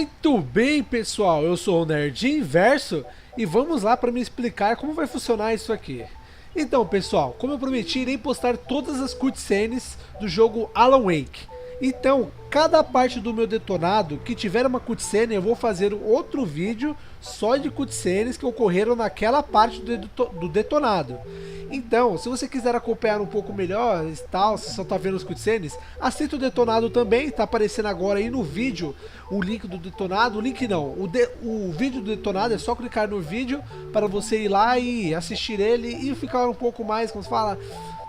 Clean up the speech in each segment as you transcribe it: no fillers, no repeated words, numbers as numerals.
Muito bem, pessoal, eu sou o NerdInverso e vamos lá para me explicar como vai funcionar isso aqui. Então, pessoal, como eu prometi, irei postar todas as cutscenes do jogo Alan Wake. Então, cada parte do meu detonado que tiver uma cutscene, eu vou fazer outro vídeo só de cutscenes que ocorreram naquela parte do detonado. Então, se você quiser acompanhar um pouco melhor e tal, se só tá vendo os cutscenes, assista o detonado também, tá aparecendo agora aí no vídeo o link do detonado, o link não, o vídeo do detonado, é só clicar no vídeo para você ir lá e assistir ele e ficar um pouco mais, como se fala,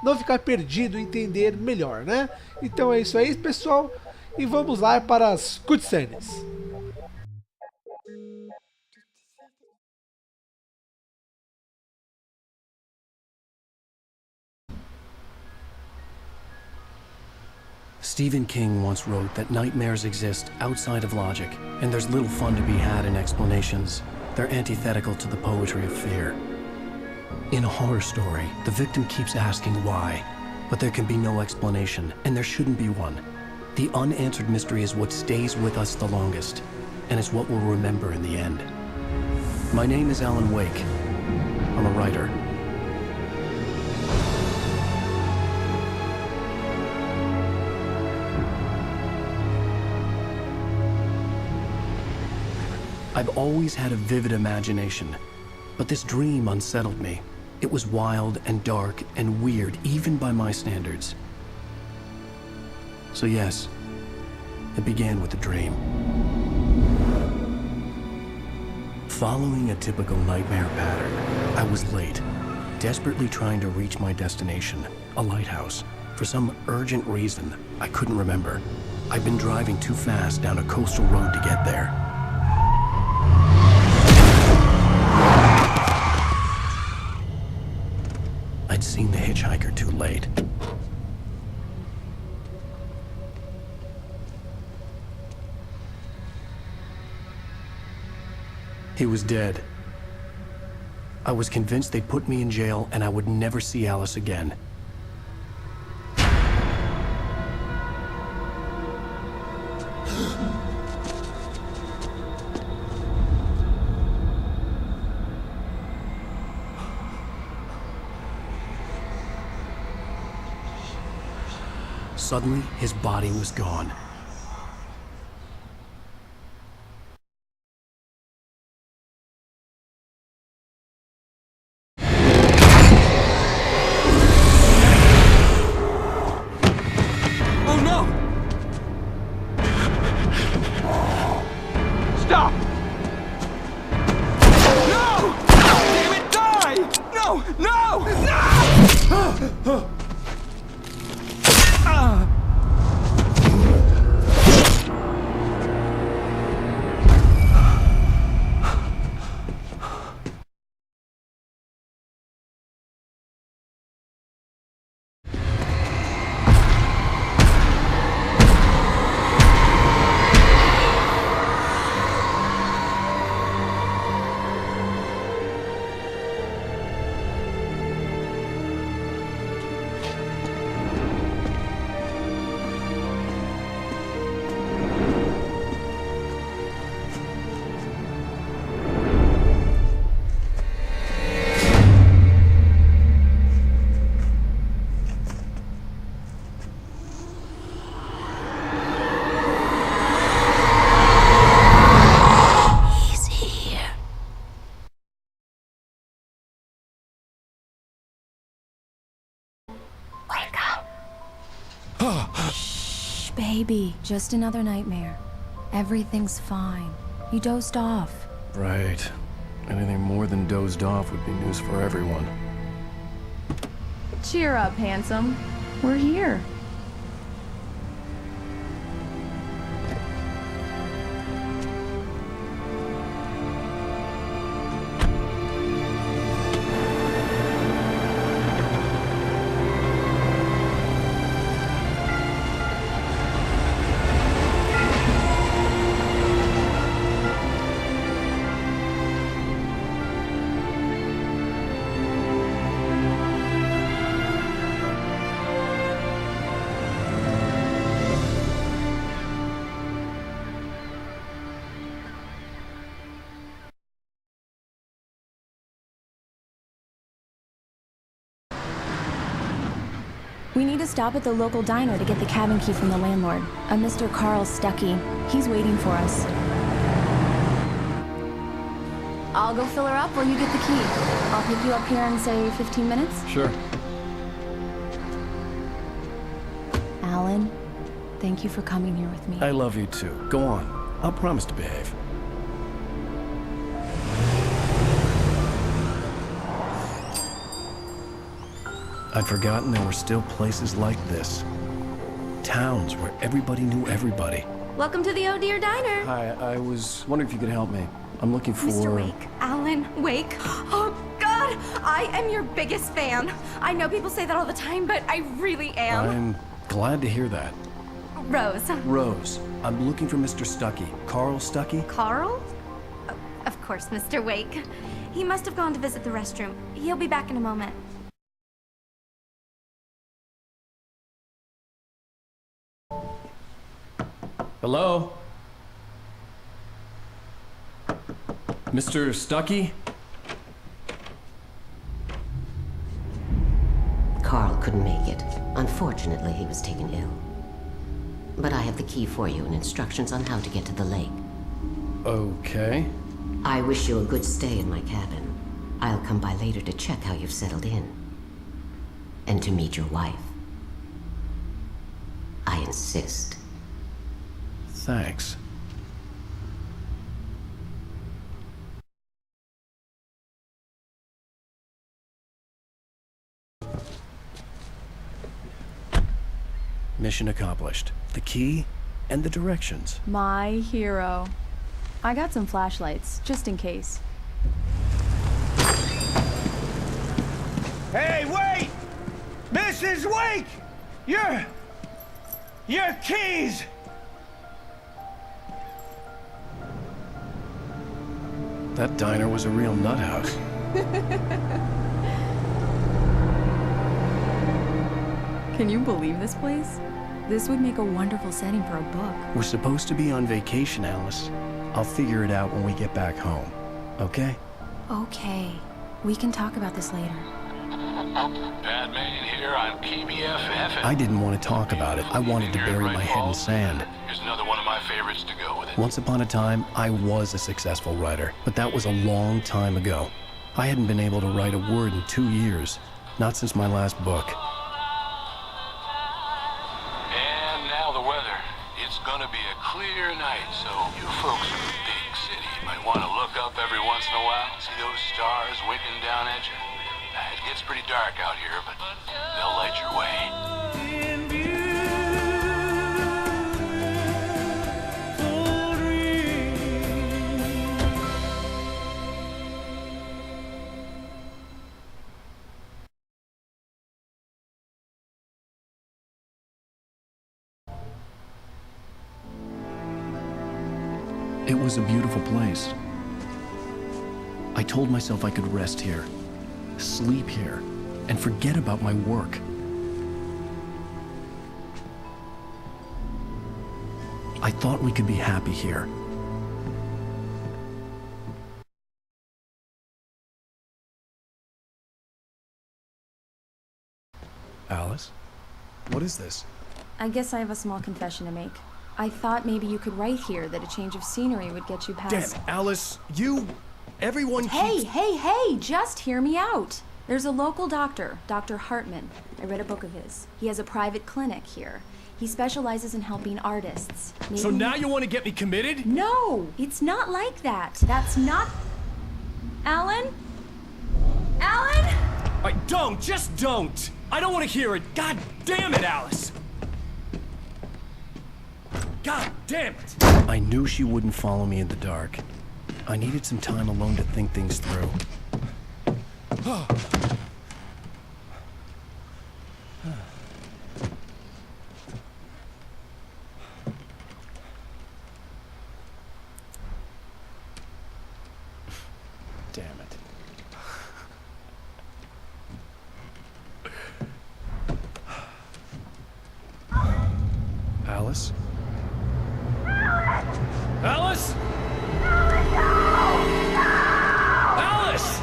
não ficar perdido, entender melhor, né? Então é isso aí, pessoal, e vamos lá para as cutscenes. Stephen King once wrote that nightmares exist outside of logic, and there's little fun to be had in explanations. They're antithetical to the poetry of fear. In a horror story, the victim keeps asking why, but there can be no explanation, and there shouldn't be one. The unanswered mystery is what stays with us the longest, and it's what we'll remember in the end. My name is Alan Wake. I'm a writer. I've always had a vivid imagination, but this dream unsettled me. It was wild and dark and weird, even by my standards. So yes, it began with a dream. Following a typical nightmare pattern, I was late, desperately trying to reach my destination, a lighthouse. For some urgent reason, I couldn't remember. I'd been driving too fast down a coastal road to get there. I'd seen the hitchhiker too late. He was dead. I was convinced they'd put me in jail and I would never see Alice again. Suddenly, his body was gone. Oh no! Stop! No! Damn it, die! No! No! No! Shh, baby. Just another nightmare. Everything's fine. You dozed off. Right. Anything more than dozed off would be news for everyone. Cheer up, handsome. We're here. We need to stop at the local diner to get the cabin key from the landlord, a Mr. Carl Stuckey. He's waiting for us. I'll go fill her up while you get the key. I'll pick you up here in, say, 15 minutes? Sure. Alan, thank you for coming here with me. I love you too. Go on. I'll promise to behave. I'd forgotten there were still places like this. Towns where everybody knew everybody. Welcome to the Oh Dear Diner. Hi, I was wondering if you could help me. I'm looking for... Mr. Wake. Alan Wake. Oh, God! I am your biggest fan. I know people say that all the time, but I really am. I'm glad to hear that. Rose. Rose, I'm looking for Mr. Stuckey. Carl Stuckey? Carl? Oh, of course, Mr. Wake. He must have gone to visit the restroom. He'll be back in a moment. Hello? Mr. Stuckey? Carl couldn't make it. Unfortunately, he was taken ill. But I have the key for you and instructions on how to get to the lake. Okay. I wish you a good stay in my cabin. I'll come by later to check how you've settled in. And to meet your wife. I insist. Thanks. Mission accomplished. The key and the directions. My hero. I got some flashlights, just in case. Hey, wait! Mrs. Wake! Your keys! That diner was a real nut house. Can you believe this place? This would make a wonderful setting for a book. We're supposed to be on vacation, Alice. I'll figure it out when we get back home. Okay? Okay. We can talk about this later. Batman here on PBFF. I didn't want to talk about it. I wanted to bury my head in sand. Here's another one of my favorites to go with it. Once upon a time, I was a successful writer, but that was a long time ago. I hadn't been able to write a word in 2 years. Not since my last book. And now the weather. It's gonna be a clear night, so you folks in the big city might want to look up every once in a while, see those stars winking down at you. It gets pretty dark out here, but they'll light your way. It was a beautiful place. I told myself I could rest here, sleep here, and forget about my work. I thought we could be happy here. Alice? What is this? I guess I have a small confession to make. I thought maybe you could write here that a change of scenery would get you past... Damn, Alice, everyone keeps... Hey, just hear me out. There's a local doctor, Dr. Hartman. I read a book of his. He has a private clinic here. He specializes in helping artists. So now you want to get me committed? No, it's not like that. That's not... Alan? Alan? Just don't! I don't want to hear it! God damn it, Alice! God damn it! I knew she wouldn't follow me in the dark. I needed some time alone to think things through. Damn it. Alice? Alice? Alice!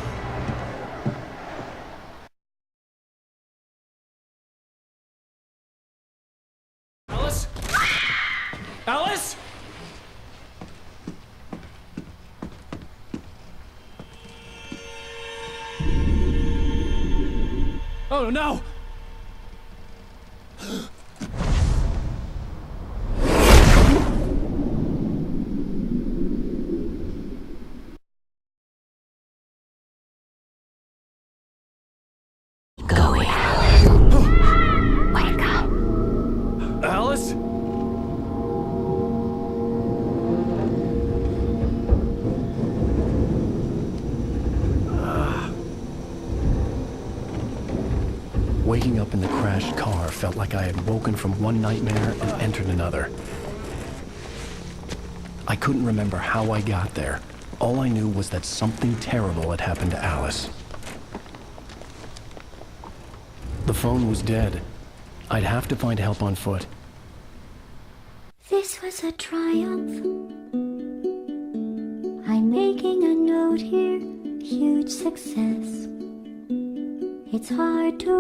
Oh no! Going. Wake up. Alice? Waking up in the crashed car felt like I had woken from one nightmare and entered another. I couldn't remember how I got there. All I knew was that something terrible had happened to Alice. The phone was dead. I'd have to find help on foot. This was a triumph. I'm making a note here, huge success. It's hard to